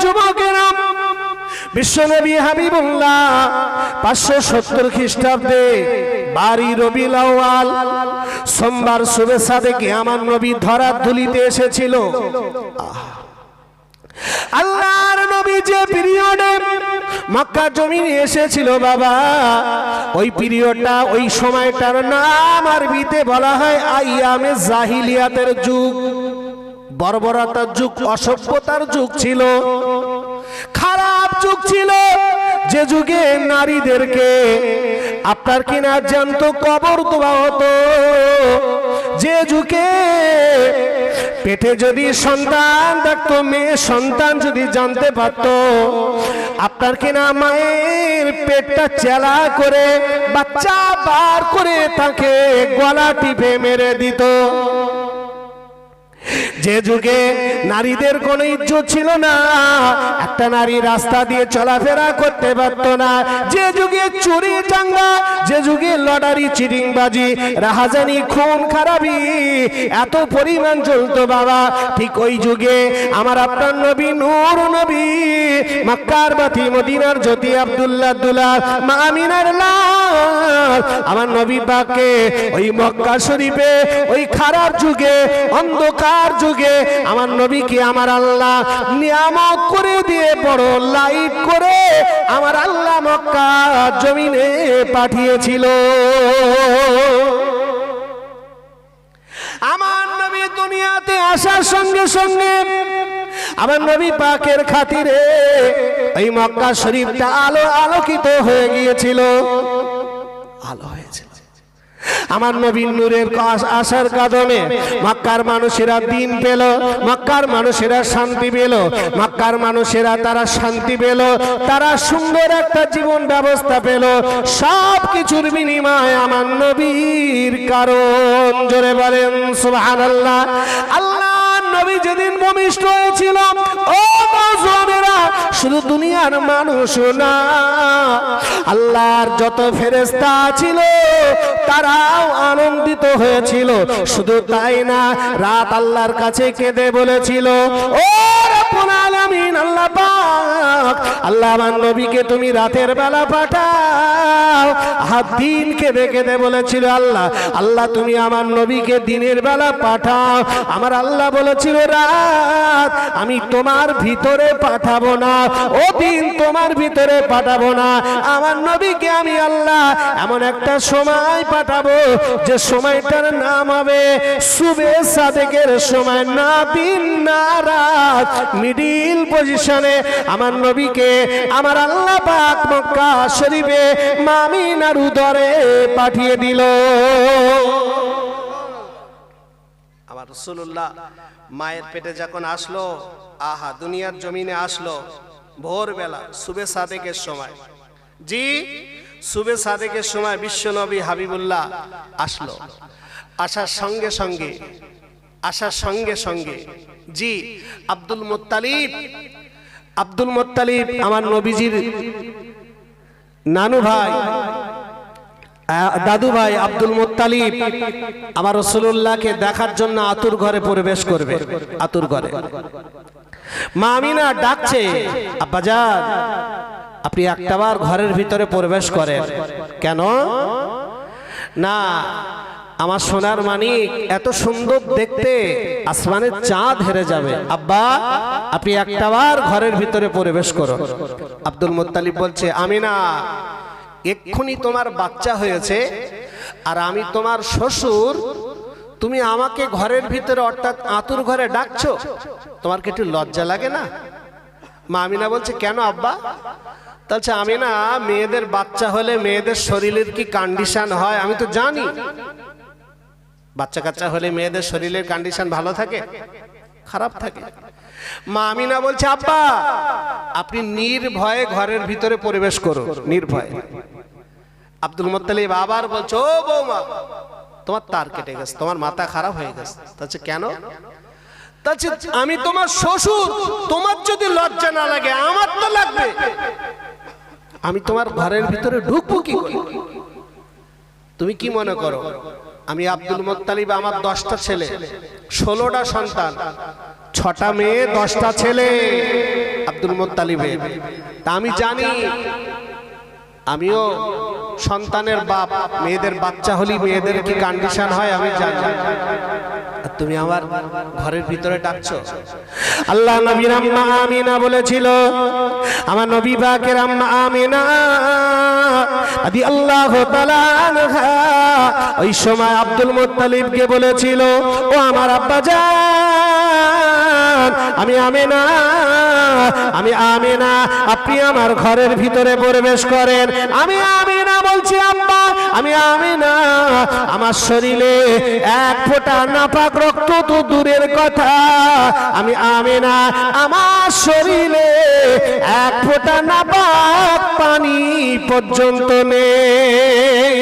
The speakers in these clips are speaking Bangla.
যুবকেরা, বিশ্বনবী হাবিবুল্লাহ 570 খ্রিস্টাব্দে 12 রবিউল আউয়াল সোমবার শুভে সাদেকে আমার নবী ধরার ধুলিতে এসেছিল। আল্লাহর নবী যে পিরিয়ডে মক্কা জমিনে এসেছিল বাবা, ওই পিরিয়ডটা, ওই সময়টার নাম আরবিতে বলা হয় আইয়ামে জাহিলিয়াতের যুগ, বর্বরতার যুগ, অসভ্যতার যুগ ছিল, খারাপ যুগ ছিল। যে যুগে নারীদেরকে আপনার কিনা জ্যান্ত কবর দেওয়া হতো, যে যুগে পেটে যদি সন্তান থাকতো, মেয়ে সন্তান যদি জানতে পারত, আপনার কিনা মায়ের পেটটা চেলা করে বাচ্চা বার করে তাকে গলা টিপে মেরে দিত। যে যুগে নারীদের কোনো ইজ্জত ছিল না, একটা নারী রাস্তা দিয়ে চলাফেরা করতে পারত না, যে যুগে চুরি চাঙ্গা, যে যুগে লটারি চিটিংবাজি, রাহাজানি, খুন খারাপি এত পরিমাণ চলতো বাবা, ঠিক ওই যুগে আমার আপনার নবী নূর নবী, মক্কার বাতি, মদিনার জ্যোতি, আব্দুল্লাহ দুলাল, মা আমিনার লাল, আমার নবী পাককে ওই মক্কা শরীফে ওই খারাপ যুগে, অন্ধকার যুগে আমার নবীকে আমার আল্লাহ নিয়ামত করে দিয়ে বড় লাইট করে আমার আল্লাহ মক্কা জমিনে পাঠিয়েছিল। আমার নবী দুনিয়াতে আসার সঙ্গে সঙ্গে আমার নবী পাকের খাতিরে এই মক্কা শরীফটা আলোকিত হয়ে গিয়েছিল, আলো হয়েছিল। আমার নবীর নূরের আশার কদমে মক্কার মানুষেরা দিন পেল, মক্কার মানুষেরা শান্তি পেল, মক্কার মানুষেরা তারা শান্তি পেল, তারা সুন্দর একটা জীবন ব্যবস্থা পেল। সব কিছুর বিনিময়ে আমার নবীর কারণ, জোরে বলেন সুবহানাল্লাহ। আল্লাহ নবী যেদিন ভূমিষ্ঠ হয়েছিল, ও মুসলমানেরা, শুধু দুনিয়ার মানুষ না, আল্লাহর যত ফেরেশতা ছিল তারাও আনন্দিত হয়েছিল। শুধু তাই না, রাত আল্লাহর কাছে কেঁদে বলেছিল, ও রব্বুল আলামিন, আল্লাহ পাক, আল্লাহ আমার নবীকে তুমি রাতের বেলা পাঠাও। হাত দিন কেঁদে কেঁদে বলেছিল, আল্লাহ, আল্লাহ তুমি আমার নবীকে দিনের বেলা পাঠাও। আমার আল্লাহ বলেছিল, রাত আমি তোমার ভিতরে পাঠাবো না, ও দিন তোমার ভিতরে পাঠাবো না, আমার নবীকে আমি আল্লাহ এমন একটা সময় পাঠাবো যে সময়টার নাম হবে শুভে সাদেকের সময়, না দিন না রাত, মিডিল পজিশনে আমার নবীকে আমার আল্লাহ পাক মক্কা শরীফে মা আমিনার উদরে পাঠিয়ে দিল। আমার রাসূলুল্লাহ মায়ের পেটে যখন আসলো, আহা, দুনিয়ার জমিনে আসলো ভোরবেলা শুভে সাদেকের সময়, জি শুভে সাদেকের সময় বিশ্বনবী হাবিবুল্লাহ আসলো। আসার সঙ্গে সঙ্গে জি আব্দুল মুত্তালিব আমার নবীজির নানু ভাই, দাদু ভাই আব্দুল মুত্তালিব আমার রাসূলুল্লাহকে দেখার জন্য আতুর ঘরে প্রবেশ করবে। আতুর ঘরে মা আমিনা ডাকছে, আব্বাজান আপনি একটাবার ঘরের ভিতরে প্রবেশ করেন। কেন? না, আমার সোনার মানিক এত সুন্দর দেখতে, আসমানের চাঁদ হেরে যাবে। আব্বা আপনি একটাবার ঘরের ভিতরে প্রবেশ করুন। আব্দুল মুত্তালিব বলছে, আমিনা এক্ষুনি তোমার বাচ্চা হয়েছে আর আমি তোমার শ্বশুর, তুমি আমাকে ঘরের ভিতরে অর্থাৎ আতুর ঘরে ডাকছো, তোমার কি একটু লজ্জা লাগে না? মা আমিনা বলছে, কেন আব্বা? বলছে, আমিনা মেয়েদের বাচ্চা হলে মেয়েদের শরীরের কি কন্ডিশন হয় আমি তো জানি। বাচ্চা কাচ্চা হলে মেয়েদের শরীরের কন্ডিশন ভালো থাকে, খারাপ থাকে। মা আমিনা বলছে, আব্বা আপনি নির্ভয়ে ঘরের ভিতরে প্রবেশ করুন, নির্ভয়ে। আব্দুল মুত্তালিব আবার বলছে, ও বৌমা তোমার তার কেটে গেছে, তোমার মাথা খারাপ হয়ে গেছে। বলছে, কেন? আমি তোমার শ্বশুর, তোমার যদি লজ্জা না লাগে আমার তো লাগবে, আমি তোমার ঘরের ভিতরে ঢুকবো কি করে? তুমি কি মনে করো আমি আব্দুল মুত্তালিব, আমার 10টা ছেলে, 16টা সন্তান, 6টা মেয়ে, 10টা ছেলে, আব্দুল মুত্তালিবের। তা আমি জানি, আমিও সন্তানের বাপ, মেয়েদের বাচ্চা হলি মেয়েদের কি কন্ডিশন হয় আমি জানি। তুমি আমার ঘরের ভিতরে ডাকছো। আল্লাহ নবীর আম্মা আমিনা বলেছিল, আমার নবী পাকের আম্মা আমিনা রাদিয়াল্লাহু তাআলা আনহা ওই সময় আব্দুল মুত্তালিবকে বলেছিল, ও আমার আব্বা জান, আমি আমিনা, আপনি আমার ঘরের ভিতরে প্রবেশ করেন। আমি আমিনা বলছি, আব্বা আমি আমিনা, আমার শরীরে এক ফোঁটা নাপাক রক্ত তো দূরের কথা, আমি আমিনা, আমার শরীরে এক ফোঁটা নাপাক পানি পর্যন্ত নেই।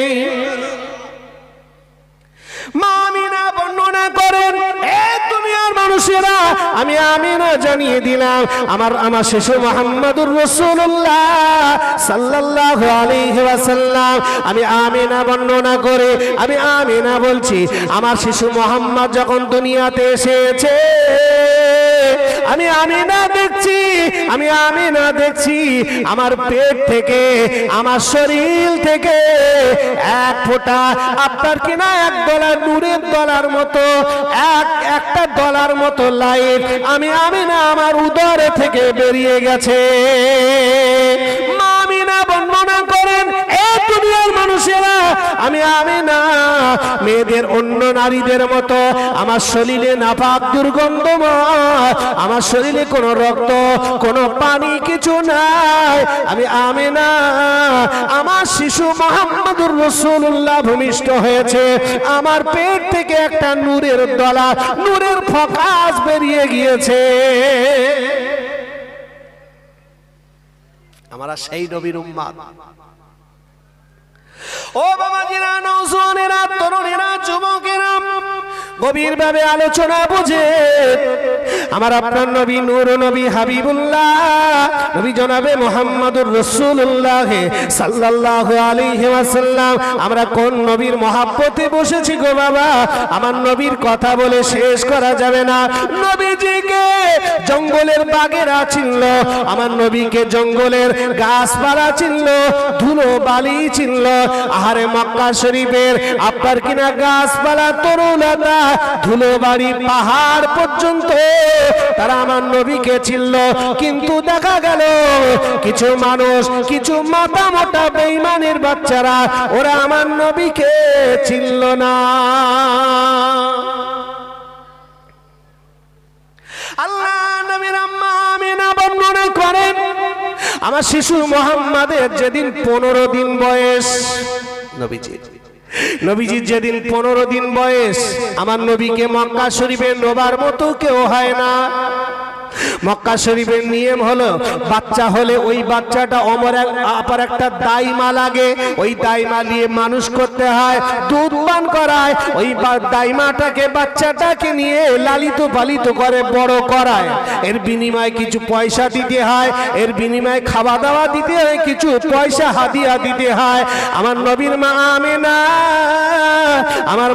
মা আমিনা বর্ণনা করেন, এই দুনিয়ার মানুষেরা আমি আমিনা জানিয়ে দিলাম, আমার শিশু মুহাম্মদুর রাসূলুল্লাহ সাল্লাল্লাহু আলাইহি ওয়াসাল্লাম। আমি আমিনা বর্ণনা করে আমি আমিনা বলছি, আমার শিশু মুহাম্মদ যখন দুনিয়াতে এসেছে, আমি আমিনা দেখছি আমার পেট থেকে, আমার শরীর থেকে এক ফোঁটা, আপনার কিনা এক ডলার নূরের ডলার মতো, একটা ডলার মতো লাইট আমি আমিনা আমার উদর থেকে বেরিয়ে গেছে। মা আমিনা বর্ণনা করেন, এই দুনিয়ার মানুষেরা আমি আমিনা মেয়েদের অন্য নারীদের মতো আমার শরীরে নাপাক দুর্গন্ধময়, আমার শরীরে কোনো রক্ত কোনো পানি কিছু নাই। আমি আমিনা, আমার শিশু মুহাম্মদুর রাসূলুল্লাহ ভূমিষ্ঠ হয়েছে, আমার পেট থেকে একটা নূরের ডলা, নূরের ফোকাস বেরিয়ে গিয়েছে। আমরা সেই নবীর উম্মত। ও বাবাজিরা, নওজোয়ানেরা, তরুণেরা, যুবকেরা, গভীর ভাবে আলোচনা বুঝে আমার আপনার নবী নূর নবী হাবিবুল্লাহ নবী জনাবে মুহাম্মদুর রাসূলুল্লাহ সাল্লাল্লাহু আলাইহি ওয়াসাল্লাম, আমরা কোন নবীর মহব্বতে বসেছি গো বাবা। আমার নবীর কথা বলে শেষ করা যাবে না। নবীজিকে জঙ্গলের বাগেরা চিনল, আমার নবীকে জঙ্গলের গাছপালা চিনল, ধুলো বালি চিনল। আহারে মক্কা শরীফের আপনার কিনা গাছপালা, তরুলতা, ধুলো বাড়ি, পাহাড় পর্যন্ত তারা আমার নবীকে চিনল। কিন্তু দেখা গেল কিছু মানুষ, কিছু মাথা মোটা বেঈমানের বাচ্চারা, ওরা আমার নবীকে চিনল না। আল্লাহ নবীর আম্মা আমিনা বর্ণনা করেন, আমার শিশু মুহাম্মাদের যেদিন 15 দিন বয়স, নবীজির যেদিন 15 দিন বয়স, আমার নবীকে মক্কা শরীফে নেবার মতো কেউ হয় না। মক্কা শরীফের নিয়ম হলো, বাচ্চা হলে ওই বাচ্চাটা অপর একটা দাইমা লাগে, ওই দাইমা নিয়ে মানুষ করতে হয়, দুধ পান করায়, ওই দাইমাটাকে বাচ্চাটাকে নিয়ে লালিত পালিত করে বড় করায়। এর বিনিময়ে কিছু পয়সা দিতে হয়, এর বিনিময়ে খাওয়া দাওয়া দিতে হয়, কিছু পয়সা হাদিয়া দিতে হয়। আমার নবীর মা আমিনা, আমার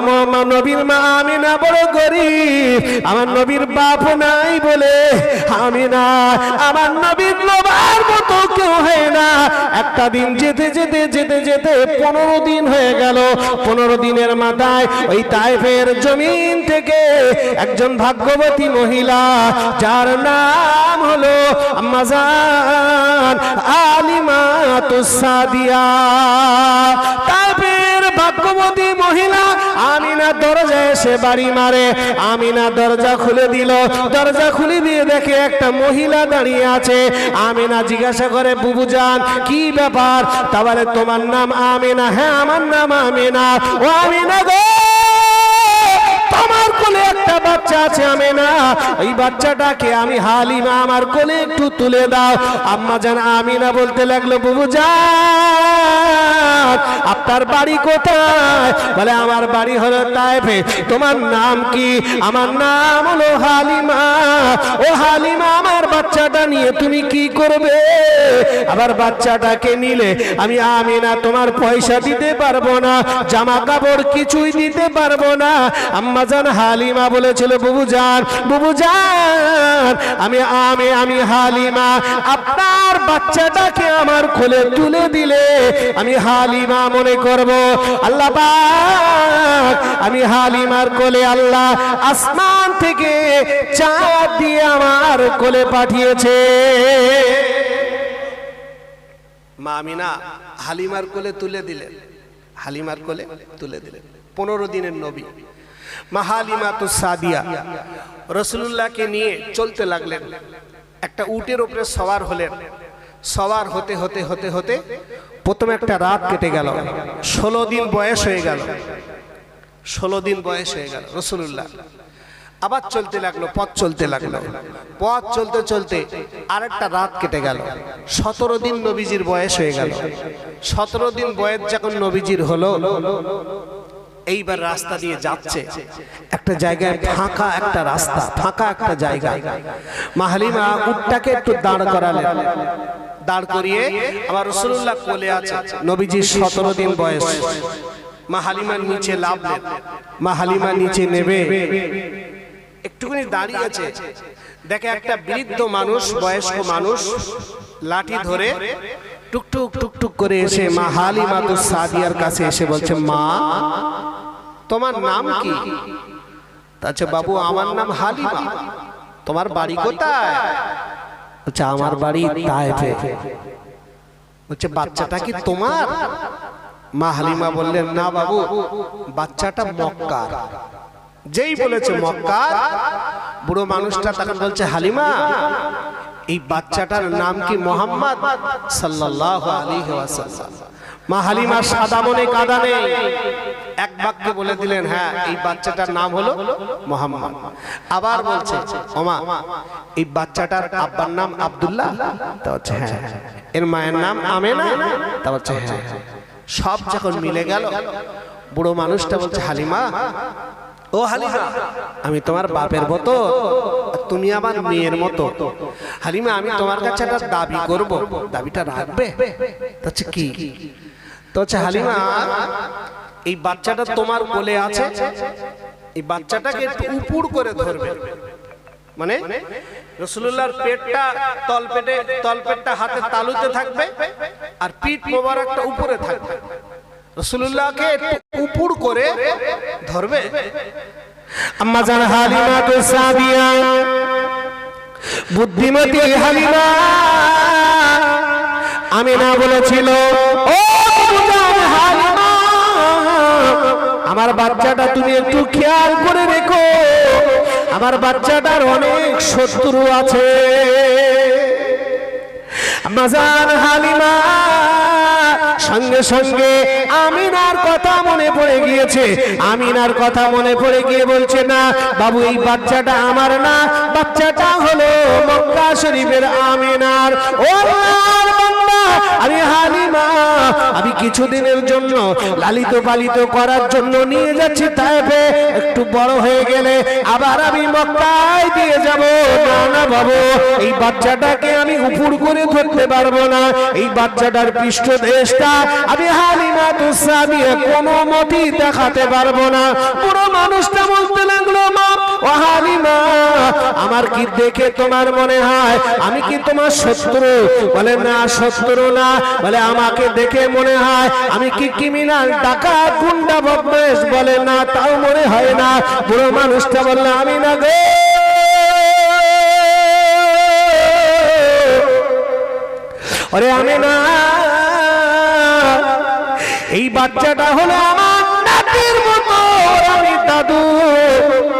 নবীর মা আমিনা বড় গরিব, আমার নবীর বাপ নাই বলে আমিনা আমার নবীর নবার মতো কেউ হয় না। একটা দিন যেতে 15 দিন হয়ে গেল। 15 দিনের মাথায় ওই তায়েফের জমিন থেকে একজন ভাগ্যবতী মহিলা, যার নাম হলো আম্মা জান আলিমাতুস সাদিয়া, তায়েফের ভাগ্যবতী মহিলা আমিনা দরজায় এসে বাড়ি মারে। আমিনা দরজা খুলে দিল, দরজা খুলে দিয়ে দেখে একটা মহিলা দাঁড়িয়ে আছে। আমিনা জিজ্ঞাসা করে, বুবু জান কি ব্যাপার? তা বলে, তোমার নাম আমিনা? হ্যাঁ আমার নাম আমিনা। ও আমিনা গো, তোমার কোলে একটা বাচ্চা আছে আমিনা, ওই বাচ্চাটাকে আমি হালিমা আমার কোলে একটু তুলে দাও। আম্মা জান আমিনা বলতে লাগলো, বুবু জান আপনার বাড়ি কোথায়? বলে, আমার বাড়ি হলো তায়েফে। তোমার নাম কি? আমার নাম হলো হালিমা। ও হালিমা আমার বাচ্চাটা নিয়ে তুমি কি করবে? আবার বাচ্চাটাকে নিলে আমি আমিনা তোমার পয়সা দিতে পারবো না, জামা কাপড় কিছুই দিতে পারবো না। আম্মা জান হালিমা বলেছিল বুবুজান, বুবুজান আমি হালিমা আপনার বাচ্চাটাকে আমার কোলে তুলে দিলে আমি হালিমা মনে করব আল্লাহ পাক আমি হালিমার কোলে আল্লাহ আসমান থেকে চাঁদ দিয়ে আমার কোলে পাঠিয়েছে। মা আমিনা হালিমার কোলে তুলে দিলেন, হালিমার কোলে তুলে দিলেন। 15 দিনের নবী মা হালিমা তো সাদিয়া রাসূলুল্লাহকে নিয়ে চলতে লাগলেন। একটা উটের উপরে সওয়ার হলেন। সওয়ার হতে হতে হতে হতে প্রথমে একটা রাত কেটে গেল। 16 দিন বয়স হয়ে গেল। 16 দিন বয়স হয়ে গেল রাসূলুল্লাহ। আবার চলতে লাগলো, পথ চলতে লাগলো। পথ চলতে চলতে আরেকটা রাত কেটে গেল। 17 দিন নবীজির বয়স হয়ে গেল। 17 দিন বয়স যখন নবীজির হলো, এইবার রাস্তা দিয়ে যাচ্ছে। একটা জায়গায় ফাঁকা একটা রাস্তা, ফাঁকা একটা জায়গা। মা হালিমা উটটাকে একটু দাঁড় করালেন। দাঁড় করিয়ে আবার রাসূলুল্লাহ কোলে আছে। নবীজির 17 দিন বয়স। মা হালিমার নিচে নামলেন। মা হালিমা নিচে নেবে একটুখানি দাঁড়িয়ে আছে। দেখে একটা বৃদ্ধ মানুষ, বয়স্ক মানুষ লাঠি ধরে টুকটুক টুকটুক করে এসে মা হালিমা তো সাদিয়ার কাছে এসে বলছে, মা তোমার নাম কি? আচ্ছা বাবু আমার নাম হালিমা। তোমার বাড়ি কোথায়? আচ্ছা আমার বাড়ি তায়েফে। বলছে বাচ্চাটা কি তোমার? মা হালিমা বললেন, না বাবু বাচ্চাটা মক্কার। যেই বলেছে মক্কার, বুড়ো মানুষটা তখন বলছে, হালিমা এই বাচ্চাটার নাম কি মুহাম্মদ সাল্লাল্লাহু আলাইহি ওয়াসাল্লাম? মা হালিমা সাদা মনে কাদা নেই, এক বাক্যে বলে দিলেন, হ্যাঁ এই বাচ্চাটার নাম হলো মুহাম্মদ। আবার বলছে, ওমা এই বাচ্চাটার আব্বার নাম আব্দুল্লাহ? তা হচ্ছে হ্যাঁ। এর মায়ের নাম আমেনা? তা হচ্ছে হ্যাঁ। সব যখন মিলে গেল, বুড়ো মানুষটা বলছে, হালিমা ও হালিমা আমি তোমার বাপের মতো, তুমি আমার মেয়ের মতো। হালিমা আমি তোমার কাছে একটা দাবি করব, দাবিটা রাখবে? আচ্ছা কি? তো হচ্ছে হালিমা এই বাচ্চাটা তোমার কোলে আছে, এই বাচ্চাটাকে একটু উপর করে ধরবে। মানে রাসূলুল্লাহর পেটটা তলপেটটা হাতের তালুতে থাকবে আর পিঠ মোবারকটা উপরে থাকবে। রাসূলুল্লাহকে উপর করে ধরবে। আম্মা জান হালিমা তো সাদিয়া বুদ্ধিমতী হালিমা আমিনা বলেছিল, ও হালিমা আমার বাচ্চাটা তুমি একটু খেয়াল করে রেখো, আমার বাচ্চাটার অনেক শত্রু আছে। আম্মা জান হালিমা সঙ্গে সঙ্গে আমিনার কথা মনে পড়ে গিয়েছে। আমিনার কথা মনে পড়ে গিয়ে বলছে, না বাবু এই বাচ্চাটা আমার না, বাচ্চাটা হলো মক্কা শরীফের আমিনার। ও আল্লাহর বান্দা আমি হালিমা আমি কিছুদিনের জন্য লালিত পালিত করার জন্য নিয়ে যাচ্ছি তায়েফে। একটু বড় হয়ে গেলে আবার আমি মক্কায় দিয়ে যাব। না না বাবু এই বাচ্চাটাকে আমি উপর করে ধরতে পারবো না, এই বাচ্চাটার পৃষ্ঠদেশটা আমি হালিমা তো সাদিয়া কোনো মতেই দেখাতে পারবো না। পুরো মানুষটা বলতে লাগলো, মা ও হালিমা আমার কি দেখে তোমার মনে হয় আমি কি তোমার শত্রু? বলে না শত্রু না। বলে আমাকে দেখে মনে হয় আমি কি ক্রিমিনাল, ডাকাত, গুন্ডা, বদমাশ? বলে না তাও মনে হয় না। বুড়ো মানুষটা বললে, আমি না গো আরে আমি না, এই বাচ্চাটা হলো আমার নাতির মতো, আমি দাদু,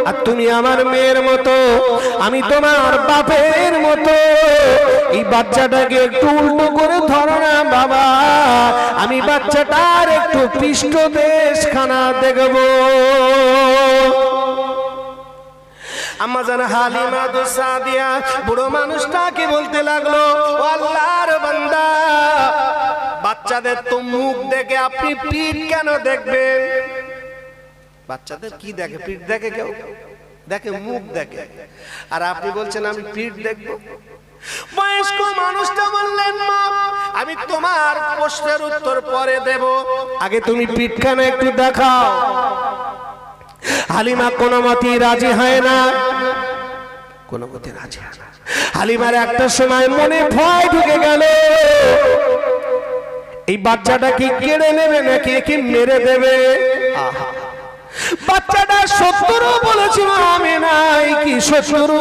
আর তুমি আমার মেয়ের মতো, আমি তোমার বাপের মতো। এই বাচ্চাটাকে একটু উল্টো করে ধরো না বাবা, আমি বাচ্চাটার একটু পৃষ্ঠদেশ খানা দেখবো। আম্মা জান হালিমা তো সাদিয়া বুড়ো মানুষটাকে বলতে লাগলো, ও আল্লাহর বান্দা বাচ্চাদের তো মুখ দেখে আপনি পিঠ কেন দেখবেন? বাচ্চাদের কি দেখে? পিঠ দেখে কেউ? দেখে, মুখ দেখে, আর আপনি বলছেন আমি পিঠ দেখবো। বয়স্ক মানুষটা বললেন, মা আমি তোমার প্রশ্নের উত্তর পরে দেব, আগে তুমি পিঠখানা একটু দেখাও। হালিমা কোনো মতেই রাজি হয় না, কোনো মতে রাজি হয় না। হালিমার একটা সময় মনে ভয় ঢুকে গেল, এই বাচ্চাটা কি কেড়ে নেবে নাকি একে মেরে দেবে। বাচ্চাটা শত্রু বলেছিল, আমি নাই কি শত্রু,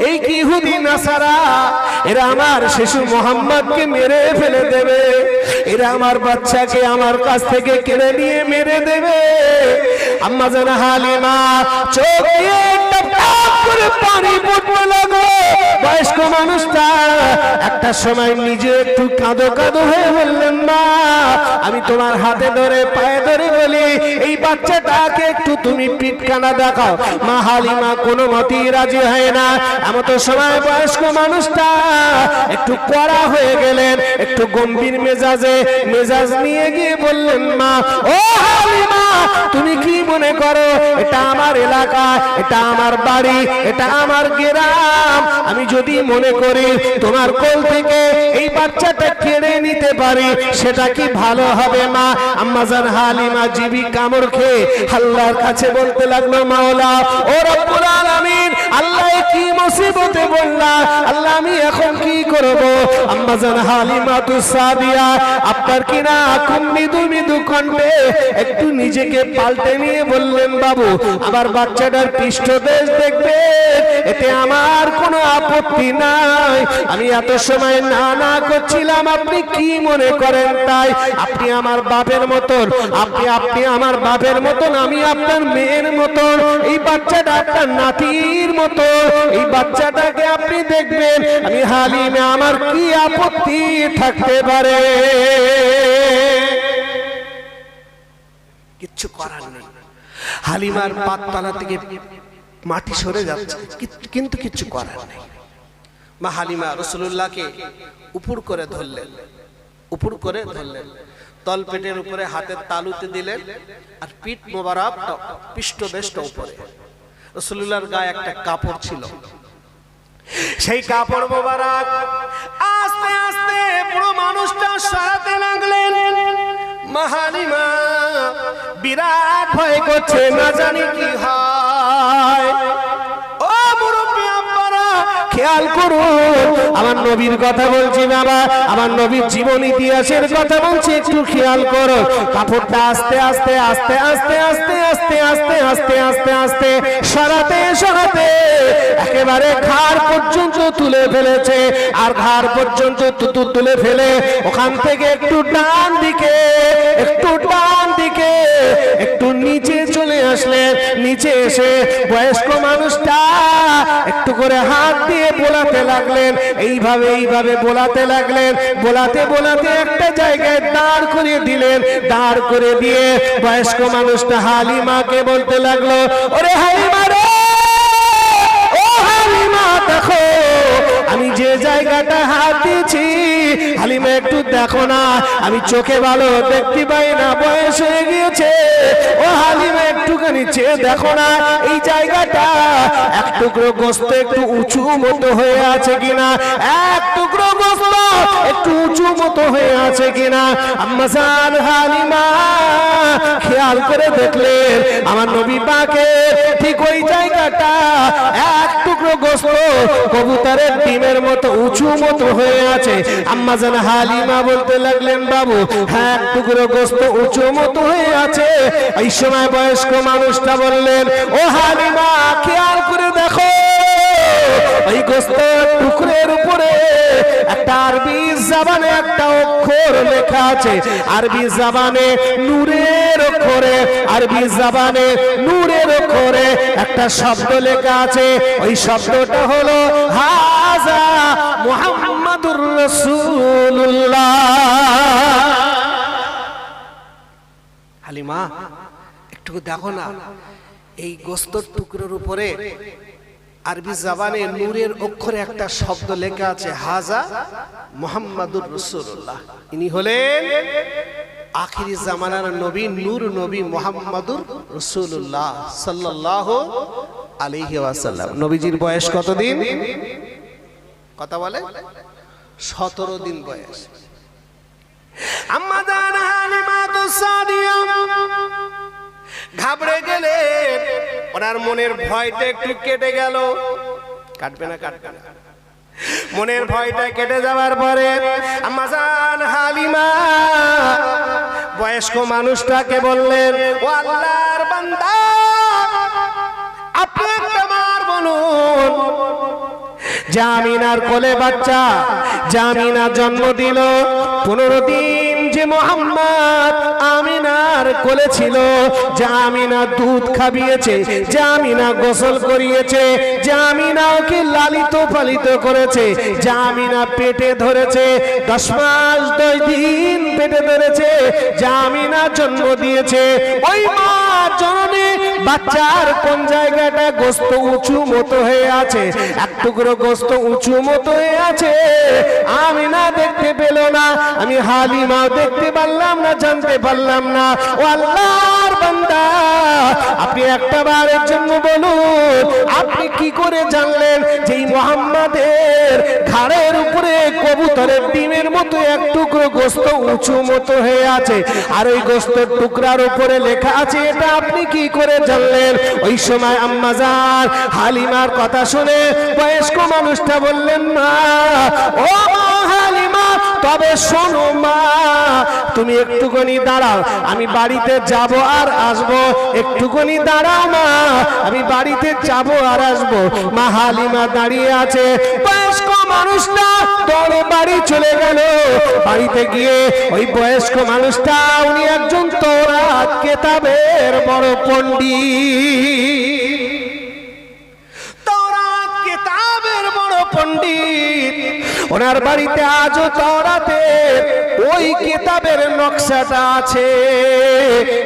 এই কি ইহুদি নাসারা, এরা আমার শিশু মোহাম্মদকে মেরে ফেলে দেবে, এরা আমার বাচ্চাকে আমার কাছ থেকে কেড়ে নিয়ে মেরে দেবে। আম্মা জান হালিমা চোখ দিয়ে টপ টপ করে পানি পড়তে লাগলো। বয়স্ক মানুষটা একটা সময় নিজে একটু কাঁদো কাঁদো হয়ে বললেন, মা আমি তোমার হাতে ধরে পায়ে ধরে বলি এই বাচ্চাটাকে একটু তুমি পিঠখানা দেখাও। মা হালিমা কোনো মতেই রাজি হয় না। এমন তো সময় বয়স্ক মানুষটা একটু কড়া হয়ে গেলেন, একটু গম্ভীর মেজাজ নিয়ে গিয়ে বললেন, মা ও হালিমা তুমি কি মনে করো এটা আমার এলাকা, এটা আমার বাড়ি, এটা আমার গ্রাম, আমি যদি মনে করি তোমার কোল থেকে এই বাচ্চাটা কেড়ে নিতে পারি সেটা কি ভালো হবে মা? আম্মা জান হালিমা জিবি কামড় খেয়ে আল্লাহর কাছে বলতে লাগলো, মাওলা ও রব্বুল আলামিন, আল্লাহ কি মুসিবতে বললা, আল্লাহ আমি এখন কি করব? আম্মা জান হালিমা তু সাদিয়া আপনার কিনা এখন মৃদু কণ্ঠে একটু নিজেকে পাল্টে নিয়ে বললেন, বাবু আমার বাচ্চাটার পৃষ্ঠদেশ দেখবে, এতে আমার কোনো আপত্তি নাই, আমি এত সময় না করছিলাম, আপনি কি মনে করেন তাই? আপনি আমার বাপের মতন, আপনি আমার বাপের মতন, আমি আপনার মেয়ের মতন, এই বাচ্চাটা আপনার নাতির মতো, এই বাচ্চাটাকে আপনি দেখবেন, আমি হালিমা আমার কি আপত্তি থাকতে পারে? কিচ্ছু করার নেই। হালিমার পাততলা থেকে মাটি সরে যাচ্ছে, কিন্তু কিচ্ছু করার নেই। মা হালিমা রাসূলুল্লাহকে উপর করে ধরলেন, তলপেটের উপরে হাতের তালুতে দিলেন, আর পিঠ মোবারক পৃষ্ঠদেশটা উপরে। রাসূলুল্লাহর গায়ে একটা কাপড় ছিল, সেই কাপড় মোবারক আস্তে আস্তে পুরো মানুষটা সরাতে লাগলেন। মা হালিমা বিরাট ভয় করছে, না জানি কি হয়। ও মুরব্বি আব্বারা খেয়াল করুন, আমার নবীর কথা বলছি বাবা, আমার নবীর জীবন ইতিহাসের কথা বলছি, একটু খেয়াল করো। কাপড়টা আস্তে আস্তে আস্তে আস্তে আস্তে আস্তে আস্তে আস্তে আস্তে আস্তে সরাতে একেবারে ঘাড় পর্যন্ত তুলে ফেলেছে, আর ঘাড় পর্যন্ত তুলে ফেলে ওখান থেকে একটু ডান দিকে একটু নিচে চলে আসলেন। নিচে এসে বয়স্ক মানুষটা একটু করে হাত দিয়ে বোলাতে লাগলেন, এইভাবে বোলাতে লাগলেন। বোলাতে একটা জায়গায় দাঁড় করে দিলেন। দাঁড় করে দিয়ে বয়স্ক মানুষটা হালিমাকে বলতে লাগলো, ওরে হালিমা রে, ও হালিমা দেখো আমি যে জায়গাটা হাত দিয়েছি, হালিমা একটু দেখো না, আমি চোখে ভালো দেখতে পাই না, বয়স হয়ে গিয়েছে। ও হালিমা একটুখানি চেয়ে দেখো না, এই জায়গাটা এক টুকরো গোস্ত একটু উঁচু মতো হয়ে আছে কিনা, এক টুকরো গোস্ত একটু উঁচু মতো হয়ে আছে কিনা। আম্মা জান হালিমা খেয়াল করে দেখলেন আমার নবী পাকের ঠিক ওই জায়গাটা এক টুকরো গোস্ত কবুতরের ডিমের মতো উঁচু মতো হয়ে আছে। আম্মা জান হালিমা বলতে লাগলেন, বাবু হ্যাঁ এক টুকরো গোস্ত উঁচু মতো হয়ে আছে। এই সময় বয়স্ক মানুষটা বললেন, ও হালিমা খেয়াল করে দেখো, ওই গোস্ত টুকরের উপরে একটা আরবি জাবানে একটা অক্ষর লেখা আছে, আরবি জাবানে নূরের অক্ষরে, আরবি জাবানে নূরের অক্ষরে একটা শব্দ লেখা আছে, ওই শব্দটা হলো হাযা মুহাম্মাদুর রাসূলুল্লাহ। হালিমা একটু দেখো না, এই গোস্তর টুকরোর উপরে আরবি জাবানে নূরের অক্ষরে একটা শব্দ লেখা আছে, হাযা মুহাম্মাদুর রাসূলুল্লাহ। ইনি হলেন আখিরি জামানার নবী, নূর নবী মুহাম্মাদুর রাসূলুল্লাহ সাল্লাল্লাহু আলাইহি ওয়াসাল্লাম। নবীজির বয়স কতদিন? কথা বলে 17 দিন বয়স। আম্মা জান হালিমাতুস সাদিয়া ঘাবড়ে গেলে, ওনার মনের ভয়টা একটু কেটে গেল। কাটবে না, কাটবে না। মনের ভয়টা কেটে যাওয়ার পরে আম্মা জান হালিমা বয়স্ক মানুষটাকে বললেন, ও আল্লাহর বান্দা, আপনি আমার বলুন, জামিনার কোলে বাচ্চা, জামিনা জন্ম দিল 15 দিন যে মোহাম্মদ আমিনার কোলে ছিল, জামিনা দুধ খাবিয়েছে, জামিনা গোসল করিয়েছে, জামিনা ওকে লালিত পালিত করেছে, জামিনা পেটে ধরেছে 10 মাস 10 দিন পেটে ধরেছে, জামিনা জন্ম দিয়েছে। ওই মা জননী বাচ্চার কোন জায়গাটা গোস্ত উঁচু মতো হয়ে আছে, এক টুকরো গোস্ত উঁচু মতো হয়ে আছে, আমিনা দেখতে পেল না, আমি হালিমা দেখতে পারলাম না, জানতে পারলাম না। ও আল্লাহর বান্দা, আপনি একটা বারের জন্য বলুন, আপনি কি করে জানলেন যে এই মুহাম্মাদের ঘাড়ের উপরে কবুতরের ডিমের মতো এক টুকরো গোস্ত উঁচু মতো হয়ে আছে, আর ওই গোস্তের টুকরার উপরে লেখা আছে, এটা আপনি কি করে জানলেন? ওই সময় আম্মা জান হালিমার কথা শুনে বয়স্ক মানুষটা বললেন, মা, ও মা হালিমা, তবে শোনো মা, তুমি একটুখানি দাঁড়াও, আমি বাড়িতে যাব আর আসবো, একটুখানি দাঁড়াও মা, আমি বাড়িতে যাব আর আসবো। মা হালিমা দাঁড়িয়ে আছে, বয়স্ক মানুষটা দৌড়ে বাড়ি চলে গেল। বাড়িতে গিয়ে ওই বয়স্ক মানুষটা, উনি একজন তওরাত কিতাবের বড় পণ্ডিত, তওরাত কিতাবের বড় পণ্ডিত। ওনার বাড়িতে আজও তওরাতের ওই কিতাবের নকশাটা আছে,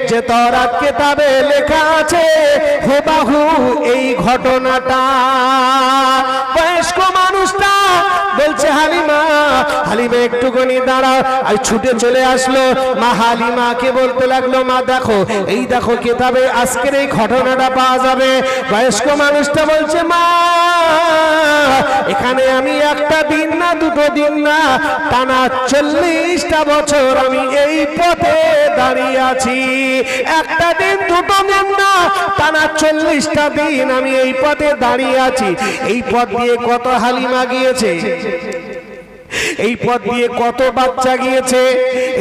যে তওরাত কিতাবে লেখা আছে হুবাহু এই ঘটনাটা। বয়স্ক মানুষটা বলছে, হালিমা, হালিমা একটুখানি দাঁড়াও। আর ছুটে চলে আসলো, মা হালিমাকে বলতে লাগলো, মা দেখো, এই দেখো কিতাবে আজকের এই ঘটনাটা পাওয়া যাবে। বয়স্ক মানুষটা বলছে, মা, এখানে আমি একটা দিন না, দুটো দিন না, টানা 40টা বছর আমি এই পথে দাঁড়িয়ে আছি। একটা দিন, দুটো দিন না, টানা 40টা দিন আমি এই পথে দাঁড়িয়ে আছি। এই পথ দিয়ে কত হালিমা গিয়েছে, এই পথ দিয়ে কত বাচ্চা গিয়েছে,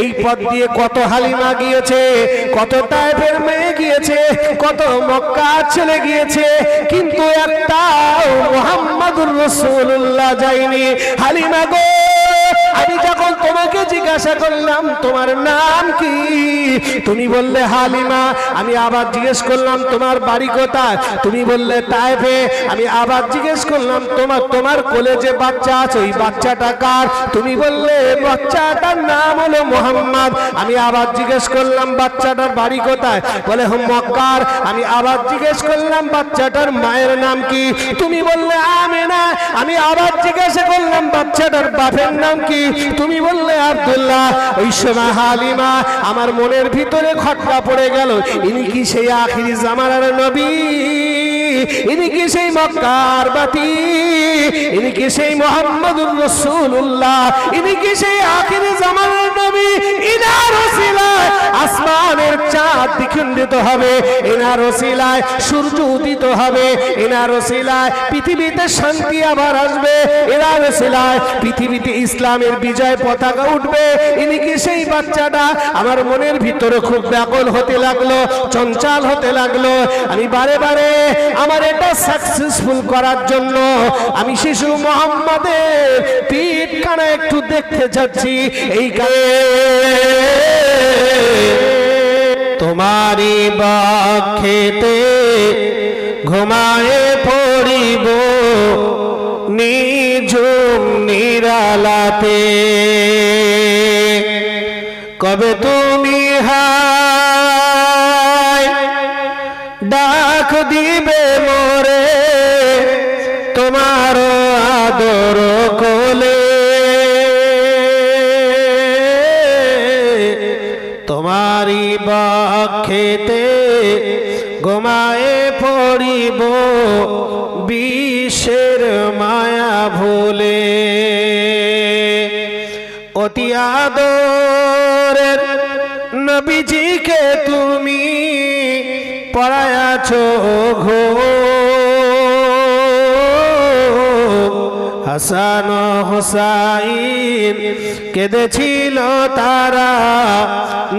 এই পথ দিয়ে কত হালিমা গিয়েছে, কত তায়েফের মেয়ে গিয়েছে, কত মক্কার ছেলে গিয়েছে, কিন্তু একটাও মুহাম্মাদুর রাসূলুল্লাহ যায়নি। হালিমা গো, আমি যখন তোমাকে জিজ্ঞাসা করলাম তোমার নাম কি, তুমি বললে হালিমা। আমি আবার জিজ্ঞেস করলাম তোমার বাড়ি কোথায়, তুমি বললে তায়েফে। আমি আবার জিজ্ঞেস করলাম তোমার কোলে যে বাচ্চা আছে ওই বাচ্চাটা কার, তুমি বললে বাচ্চাটার নাম হলো মুহাম্মদ। আমি আবার জিজ্ঞেস করলাম বাচ্চাটার বাড়ি কোথায়, বলে মক্কার। আমি আবার জিজ্ঞেস করলাম বাচ্চাটার মায়ের নাম কি, তুমি বললে আমিনা। আমি আবার জিজ্ঞাসা করলাম বাচ্চাটার বাপের নাম কি, তুমি বললে আব্দুল্লাহ। ওই সময় হালিমা, আমার মনের ভিতরে খটকা পড়ে গেল, ইনি কি সেই আখিরি জামানার নবী, ইনি কি সেই মক্কার বাতি, ইনি কি সেই মুহাম্মাদুর রাসূলুল্লাহ, ইনি কি সেই আখিরি জামানার নবী। ইনার ওসিলায় আসমানের চাঁদ দ্বিখণ্ডিত হবে, ইনার ওসিলায় সূর্য উদিত হবে, ইনার ওসিলায় পৃথিবীতে শান্তি আবার আসবে, ইনার ওসিলায় পৃথিবীতে ইসলামের বিজয় পতাকা উঠবে। ইনি কি সেই বাচ্চাটা? আমার মনের ভিতরে খুব ব্যাকুল হতে লাগলো, চঞ্চল হতে লাগলো। আমি বারে বারে আমার এটা সাকসেসফুল করার জন্য আমি শিশু মুহাম্মাদের পিঠ কানা একটু দেখতে যাচ্ছি। এই তোমারি বক্ষেতে ঘুমায়ে পড়িব নিঝুম নিরালাতে, কবে তুমি হায় ডাক দিবে মোরে তোমার আদর কোলে, তোমারি বক্ষেতে ঘুমায়ে পড়িব বিশ্বের মায়া ভুলে অতি আদরের নবীজিকে তুমি পড়ায়াছো ঘো হাসান হুসাইন কেঁদেছিল তারা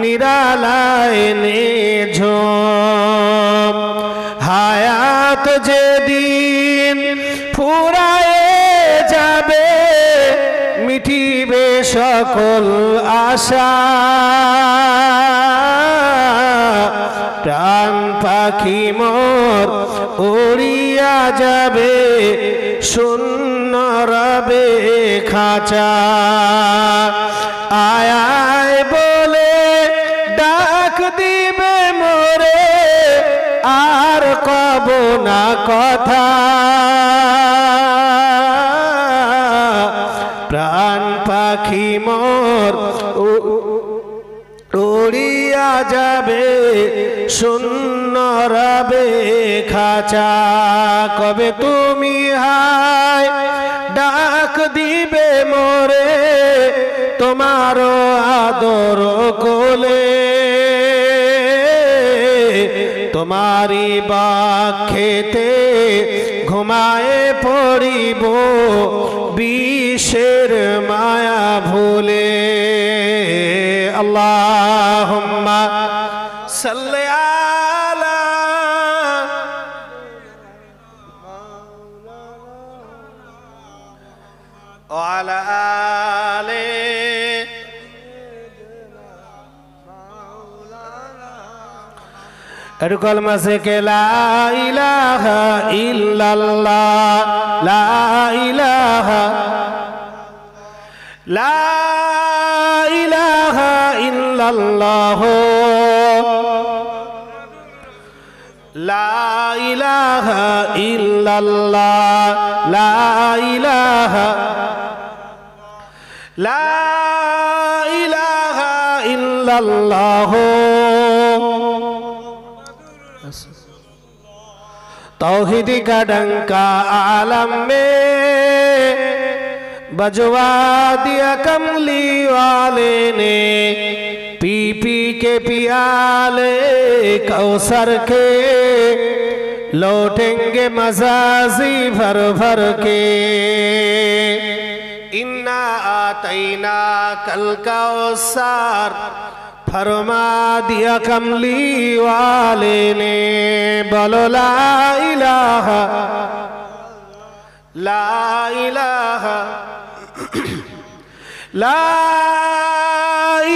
নিরালায় নিঝুম হায়াত যেদিন ফুরায়ে যাবে মিটিবে সকল আশা প্রাণ পাখি মোর উড়িয়া যাবে শূন্য রবে খাঁচা আয় আয় বলে ডাক দিবে মোরে আর কব না কথা প্রাণ পাখি মোর উড়িয়া যাবে শূন্য রবে খাঁচা কবে তুমি হায় ডাক দিবে মোরে তোমার আদর কোলে তোমারি বাক্ষেতে ঘুমায়ে পড়িব বিশ্বের মায়া ভুলে আল্লাহুম্মা সাল্লি আলা ওয়া আলা আলি এর কলমা সে কে লা ইলাহা ইল্লাল্লাহ লা ইলাহা লা ইলাহা ইল্লাল্লাহ লা ইলাহা ইল্লাল্লাহ লা ইলাহা লা ইলাহা ইল্লাল্লাহ तौहीद का डंका आलम में बजवा दिया कमली वाले ने पी पी के पियाले कौसर के लौटेंगे मजाजी भर भर के इन्ना आतैना कल कौसर फरमा दिया कमली वाले ने बोलो ला इलाहा ला इलाहा ला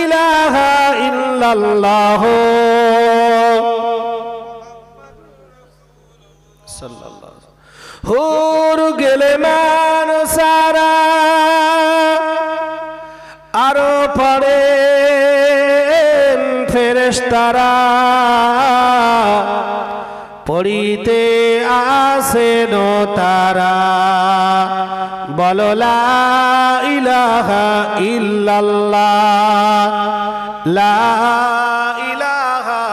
इलाहा इल्लल्लाह सल्लल्लाहु हुर गेले मान सारा आरो पड़े ফেরেশতারা পড়িতে আসেন তারা বলো লা ইলাহা ইল্লাল্লাহ লা ইলাহা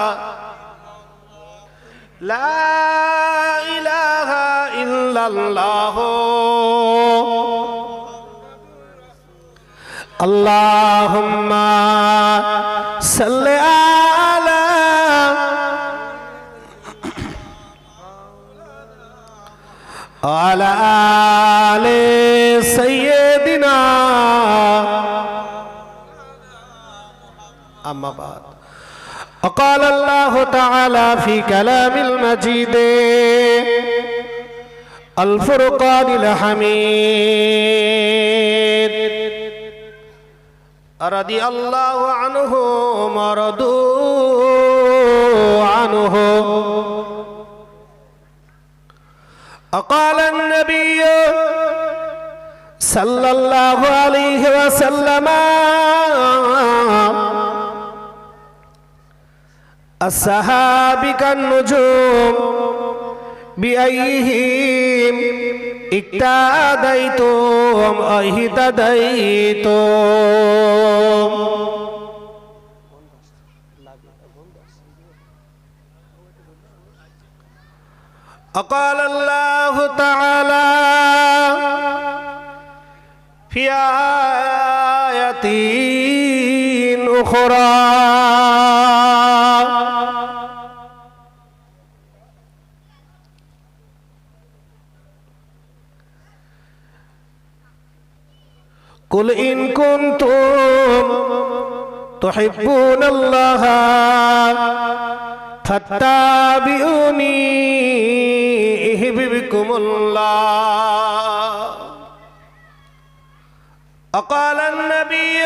লা ইলাহা ইল্লাল্লাহ আল্লাহুম্মা সাল্লি আলা আলা আলি সাইয়্যিদিনা আম্মা বাদ وقال الله تعالى في كلام المجيد الفرقان الحميد رضي الله عنهم ورضوا عنه وقال النبي صلى الله عليه وسلم الصحابة كالنجوم بأيهم اقتديتم اهتديتم وقال الله تعالى في آية أخرى قل إن كنتم تحبون الله فاتبعوني يحببكم الله وقال النبي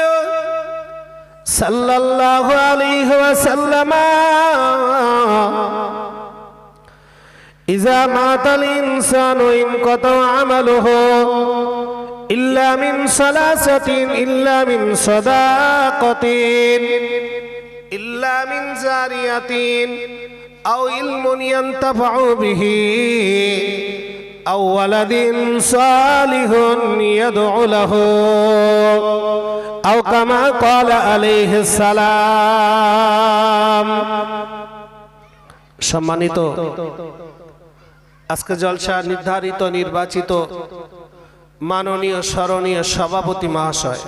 صلى الله عليه وسلم إذا مات الإنسان انقطع عمله إلا من ثلاثة إلا من صدقة إلا من جارية أو علم ينتفع به أو ولد صالح يدعو له أو كما قال عليه السلام সম্মানিত আজকে জলসা নির্ধারিত নির্বাচিত মাননীয় স্মরণীয় সভাপতি মহাশয়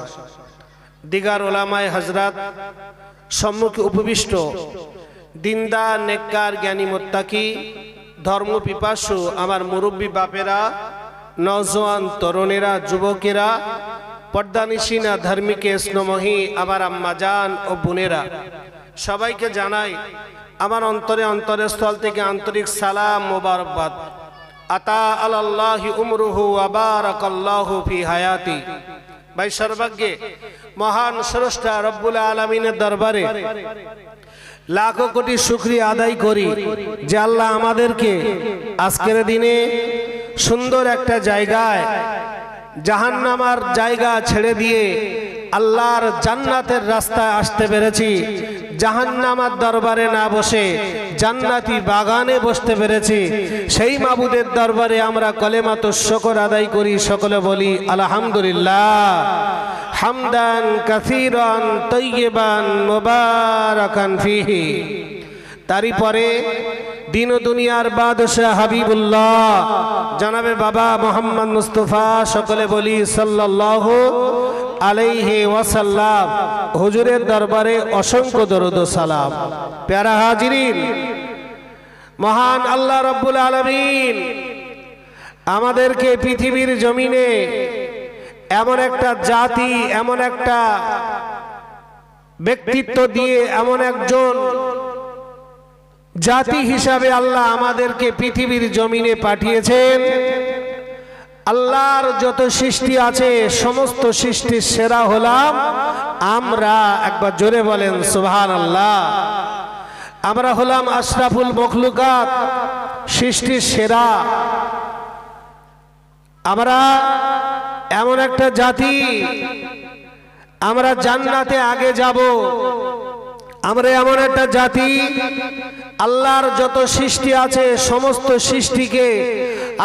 দিগার ওলামায়ে হযরত সম্মুখে উপবিষ্ট দিনদার নেককার জ্ঞানী মুত্তাকি ধর্ম পিপাসু আমার মুরব্বী বাপেরা নওজোয়ান তরুণেরা যুবকেরা পর্দানিশিনা ধার্মিক স্নেহময়ী আমার আম্মাজান ও বোনেরা সবাইকে জানাই আমার অন্তরস্থল থেকে আন্তরিক সালাম মোবারকবাদ আতা আল্লাহি উমরুহু ওয়া বারাকাল্লাহু ফি হায়াতি ভাই সর্বজ্ঞ মহান স্রষ্টা রব্বুল আলামিনের দরবারে লাখো কোটি শুকরিয়া আদায় করি যে আল্লাহ আমাদেরকে আজকের দিনে সুন্দর একটা জায়গায় জাহান্নামার জায়গা ছেড়ে দিয়ে আল্লাহর জান্নাতের রাস্তায় আসতে পেরেছি জাহান্নামার দরবারে না বসে জান্নাতি বাগানে বসতে পেরেছি সেই মাবুদের দরবারে আমরা কলেমাত শুকর আদায় করি সকলে বলি আলহামদুলিল্লাহ হামদান কাসীরান তাইয়িবান মুবারাকান ফিহি তারই পরে দিন ও দুনিয়ার বাদশাহ হাবিবুল্লাহ জনাবে বাবা মোহাম্মদ মুস্তাফা সকলে বলি সাল্লাল্লাহু আলাইহি ওয়াসাল্লাম হুজুরের দরবারে অসংখ্য দরুদ ও সালাম প্যারা হাজিরিন মহান আল্লাহ রাব্বুল আলামিন আমাদেরকে পৃথিবীর জমিনে এমন একটা জাতি এমন একটা ব্যক্তিত্ব দিয়ে এমন একজন জাতি হিসাবে আল্লাহ আমাদেরকে পৃথিবীর জমিনে পাঠিয়েছেন আল্লাহর যত সৃষ্টি আছে সমস্ত সৃষ্টির সেরা হলাম আমরা একবার জোরে বলেন সুবহানাল্লাহ আমরা হলাম আশরাফুল মখলুকাত সৃষ্টির সেরা আমরা এমন একটা জাতি আমরা জান্নাতে আগে যাব আমরা এমন একটা জাতি আল্লাহর যত সৃষ্টি আছে সমস্ত সৃষ্টিকে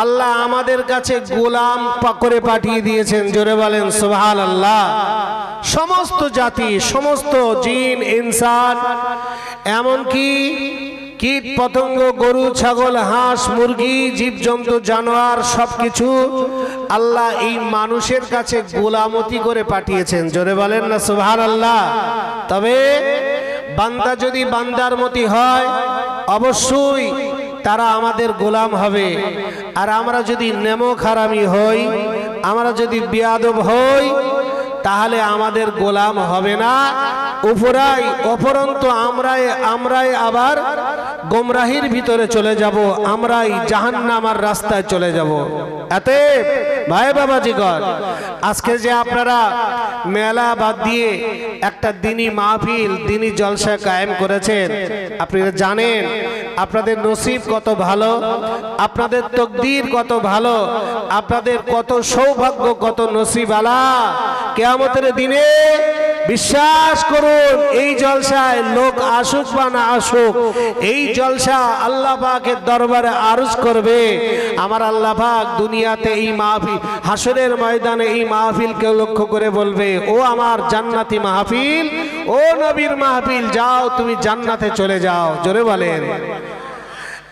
আল্লাহ আমাদের কাছে গোলাম করে পাঠিয়ে দিয়েছেন জোরে বলেন সুবহানাল্লাহ সমস্ত জাতি সমস্ত জিন ইনসান এমনকি কীট পতঙ্গ গরু ছাগল হাঁস মুরগি জীবজন্তু জানোয়ার সবকিছু আল্লাহ এই মানুষের কাছে গোলামতি করে পাঠিয়েছেন জোরে বলেন না সুবহানাল্লাহ তবে বান্দা যদি বান্দার মতি হয় অবশ্যই তারা আমাদের গোলাম হবে আর আমরা যদি নেমক হারামি হই আমরা যদি বেয়াদব হই তাহলে আমাদের গোলাম হবে না উপরন্তু আমরাই আবার গোমরাহির ভিতরে চলে যাব আমরাই জাহান্নামার রাস্তায় চলে যাব এতে ভাই বাবাজিগণ আজকে যে আপনারা মেলা বাদ দিয়ে একটা দিনী মাহফিল দিনী জলসা কায়েম করেছেন আপনারা জানেন আপনাদের নসিব কত ভালো আপনাদের তকদির কত ভালো আপনাদের কত সৌভাগ্য কত নসিব আলা কিয়ামতের দিনে বিশ্বাস করুন এই জলসায় লোক আসুক বা না আসুক এই জলসা আল্লাহ পাকের দরবারে আরজ করবে আমার আল্লাহ পাক দুনিয়াতে এই মাহফিল হাসরের ময়দানে এই মাহফিলকে লক্ষ্য করে বলবে ও আমার জান্নাতি মাহফিল ও নবীর মাহফিল যাও তুমি জান্নাতে চলে যাও জোরে বলেন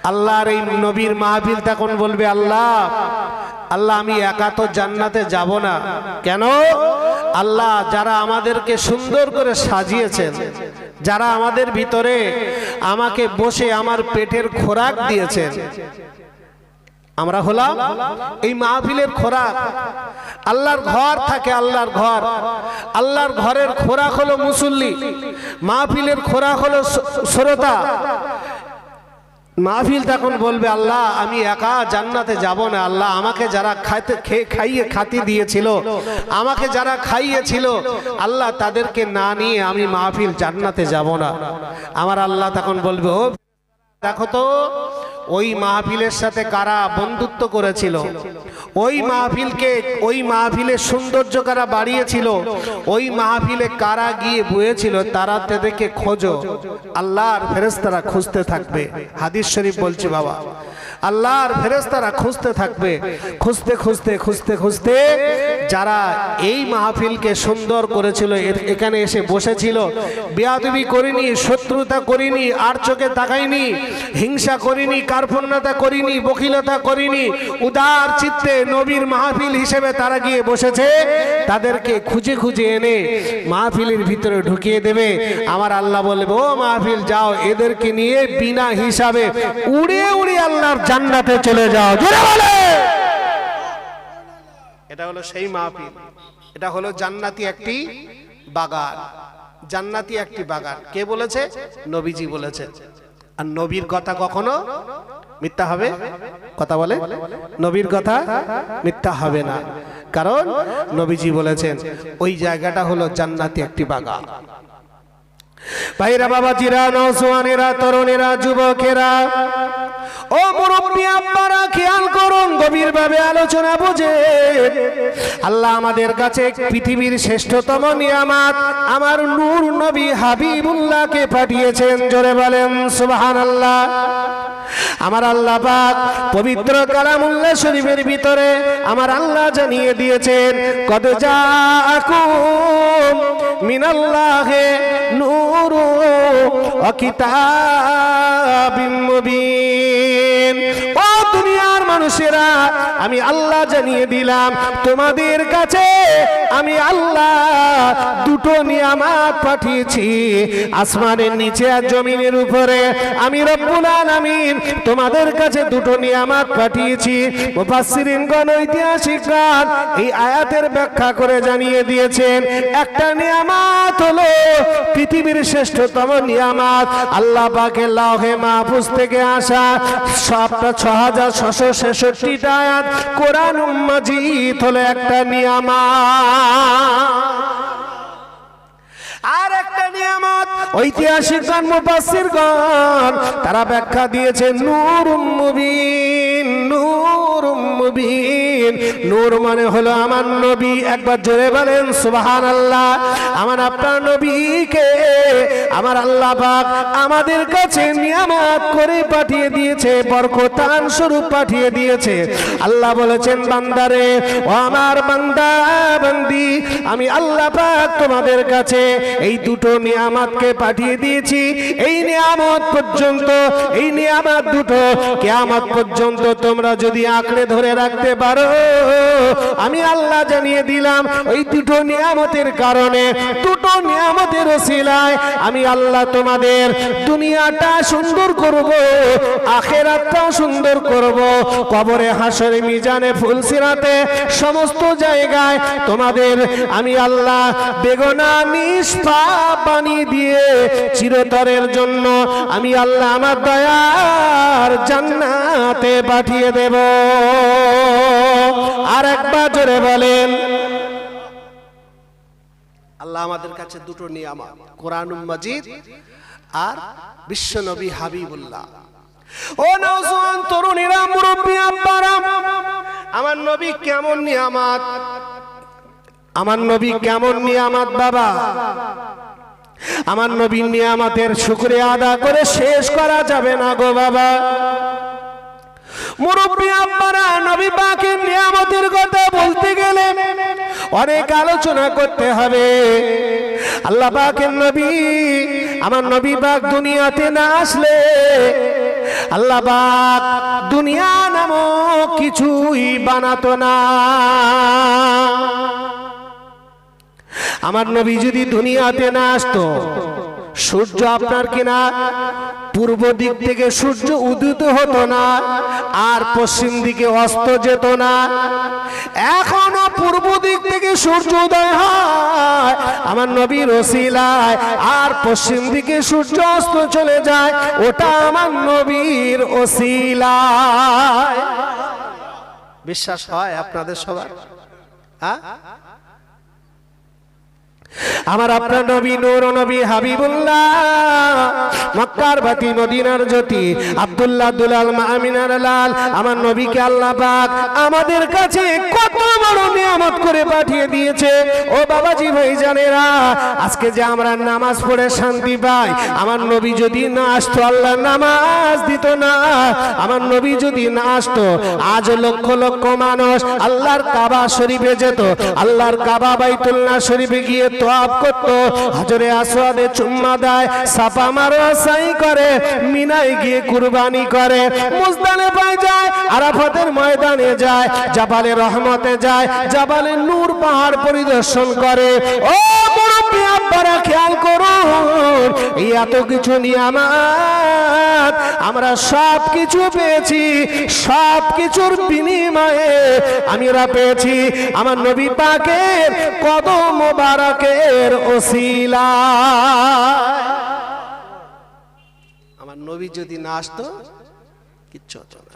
আল্লাহর এই নবীর মাহফিল তখন বলবে, আল্লাহ আল্লাহ আমি একা তো জান্নাতে যাব না। কেন? আল্লাহ যারা আমাদেরকে সুন্দর করে সাজিয়েছেন, যারা আমাদের ভিতরে আমাকে বসে আমার পেটের খোরাক দিয়েছেন, আমরা হলাম এই মাহফিলের খোরাক। আল্লাহর ঘর থাকে, আল্লাহর ঘর, আল্লাহর ঘরের খোরাক হলো মুসল্লি, মাহফিলের খোরাক হলো শ্রোতা। মাহফিল তখন বলবে, আল্লাহ আমি একা জান্নাতে যাব না। আল্লাহ আমাকে যারা খাইয়ে খাতি দিয়েছিল, আমাকে যারা খাইয়েছিল, আল্লাহ তাদেরকে না নিয়ে আমি মাহফিল জান্নাতে যাব না। আমার আল্লাহ তখন বলবে, ও দেখো তো ওই মাহফিলের সাথে কারা বন্ধুত্ব করেছিল, ওই মাহফিলকে, ওই মাহফিলের সৌন্দর্য কারা বাড়িয়েছিল, ওই মাহফিলে কারা গিয়ে বয়েছিল, তারা তাদেরকে খোঁজো। আল্লাহর ফেরেশতারা খুঁজতে থাকবে। হাদিস শরীফ বলছে বাবা, আল্লাহর ফেরেশতারা খুঁজতে থাকবে। খুঁজতে খুঁজতে খুঁজতে খুঁজতে যারা এই মাহফিলকে সুন্দর করেছিল, এখানে এসে বসেছিল, বেয়াদবি করিনি, শত্রুতা করিনি, আর চোখে তাকাইনি, হিংসা করিনি, কার্পণ্যতা করিনি, বকিলতা করিনি, উদার চিত্তে নবীর মাহফিল হিসেবে তারা গিয়ে বসেছে, তাদেরকে খুঁজে খুঁজে এনে মাহফিলের ভিতরে ঢুকিয়ে দেবে। আমার আল্লাহ বলবে, ও মাহফিল যাও, এদেরকে নিয়ে বিনা হিসাবে উড়িয়ে উড়িয়ে আল্লাহর জান্নাতে চলে যাও। জোরে বলে, এটা হলো সেই মাহফিল, এটা হলো জান্নাতি একটি বাগান, জান্নাতি একটি বাগান। কে বলেছে? নবীজি বলেছে। আর নবীর কথা কখনো মিথ্যা হবে? কথা বলে, নবীর কথা মিথ্যা হবে না, কারণ নবীজি বলেছেন ওই জায়গাটা হলো জান্নাতি একটি বাগান। ভাইরা, বাবাজিরা, নওজওয়ানেরা, তরুণেরা, যুবকেরা, ও মুরব্বী আব্বারা, খেয়াল করুন, গভীরভাবে আলোচনা বুঝেন। আল্লাহ আমাদের কাছে পৃথিবীর শ্রেষ্ঠতম নিয়ামত আমার নূর নবী হাবিবুল্লাহকে পাঠিয়েছেন। জোরে বলেন সুবহানাল্লাহ। আমার আল্লাহ পাক পবিত্র কালামুল্লাহ শরীফের ভিতরে আমার আল্লাহ জানিয়ে দিয়েছেন, কদ জাআকুম মিনাল্লাহি নূরু ওয়া কিতাবিম মুবিন। ও দুনিয়ার মানুষেরা, আমি আল্লাহ জানিয়ে দিলাম তোমাদের কাছে আমি আল্লাহ দুটো নিয়ামত পাঠিয়েছি, আসমানের নিচে আর জমিনের উপরে। আমি রব্বুল আলামিন তোমাদের কাছে দুটো নিয়ামত পাঠিয়েছি। মুফাসসিরিনগণ, ঐতিহাসিকগণ এই আয়াতের ব্যাখ্যা করে জানিয়ে দিয়েছেন, একটা নিয়ামত হলো পৃথিবীর শ্রেষ্ঠতম নিয়ামত আল্লাহ পাকের লাওহে মাহফুজ থেকে আসা সবটা 6666টা আয়াত কোরআনুল মাজিদ হলো একটা নিয়ামত। আর একটা নিয়ামত ঐতিহাসিকগণ, মুফাসসিরগণ তারা ব্যাখ্যা দিয়েছে নূরুম মুবিন। নূরুম মুবিন, নূর মানে হলো আমার নবী। একবার জোরে বলেন সুবহানাল্লাহ। আমার আপনার নবীকে আমার আল্লাহ পাক আমাদের কাছে নিয়ামত করে পাঠিয়ে দিয়েছে, বরকতান স্বরূপ পাঠিয়ে দিয়েছে। আল্লাহ বলেছেন, বান্দারে, ও আমার বান্দা বান্দি, আমি আল্লাহ পাক তোমাদের কাছে এই দুটো নিয়ামতকে পাঠিয়ে দিয়েছি। এই নিয়ামত পর্যন্ত, এই নিয়ামত দুটো কিয়ামত পর্যন্ত তোমরা যদি আঁকড়ে ধরে রাখতে পারো, আমি আল্লাহ জানিয়ে দিলাম ওই দুটো নিয়ামতের কারণে, দুটো নিয়ামতের ওসিলায় আমি আল্লাহ তোমাদের দুনিয়াটা সুন্দর করব, আখিরাতটাও সুন্দর করব। কবরে, হাসরে, মিজানে, ফুলসিরাতে, সমস্ত জায়গায় তোমাদের আমি আল্লাহ বেগুনা নিষ্পাপ বানিয়ে দিয়ে চিরতরের জন্য আমি আল্লাহ আমার দয়ার জান্নাতে পাঠিয়ে দেব। আর একবার জোরে বলেন, আল্লাহ আমাদের কাছে দুটো নিয়ামত, কোরআনুল মাজিদ আর বিশ্ব নবী হাবিবুল্লাহ। ও নওজওয়ান তরুণীরা, মুরব্বী আব্বারা, আমার নবী কেমন নিয়ামত, আমার নবী কেমন নিয়ামত বাবা। আমার নবীর নিয়ামতের শুকরিয়া আদা করে শেষ করা যাবে না গো বাবা। মুরব্বী আব্বারা, নবী পাকের নিয়ামতের কথা বলতে গেলে অনেক আলোচনা করতে হবে। আল্লাহ পাকের নবী, আমার নবী পাক দুনিয়াতে না আসলে আল্লাহ পাক দুনিয়া নামক কিছুই বানাতো না। আমার নবী যদি দুনিয়াতে না আসতো, সূর্য আপনার কিনা পূর্ব দিক থেকে সূর্য উদিত হতো না, আর পশ্চিম দিকে অস্ত যেত না। এখনো পূর্ব দিক থেকে সূর্য উদয় হয় আমার নবীর ওসিলায়, আর পশ্চিম দিকে সূর্য অস্ত চলে যায়, ওটা আমার নবীর ওসিলায়। বিশ্বাস হয় আপনাদের সবার? হ্যাঁ, আমার আপনার নবী নূর নবী হাবিবুল্লাহ, মক্কার বাতি মদিনার জ্যোতি, আব্দুল্লাহ দুলাল আমিনার লাল, আমার নবীকে আল্লাহ পাক আমাদের কাছে কত বড় নিয়ামত করে পাঠিয়ে দিয়েছে। ও বাবাজি ভাইজানেরা, আজকে যে আমরা নামাজ পড়ে শান্তি পাই, আমার নবী যদি না আসতো আল্লাহ নামাজ দিত না। আমার নবী যদি না আসতো আজ লক্ষ লক্ষ মানুষ আল্লাহর কাবা শরীফে যেত, আল্লাহর কাবা বাইতুল্লাহ শরীফে গিয়ে তোয়াব করত, হাজরে আসওয়াদে চুম্মা দেয়, সাফা মারওয়া সাই করে, মিনায় গিয়ে কুরবানি করে, মুজদালিফায় যায়, আরাফাতের ময়দানে যায়, জাবালে রহমতে যায়, জাবালে নূর পাহাড় পরিদর্শন করে। ও মুরব্বি আব্বারা খেয়াল করুন, এই এত কিছু নিয়ামত আমরা সব কিছু পেয়েছি, সব কিছুর বিনিময়ে আমরা পেয়েছি আমার নবী পাকের কদম মোবারকের ওসিলায়। আমার নবী যদি না আসতো কিচ্ছু হতো না।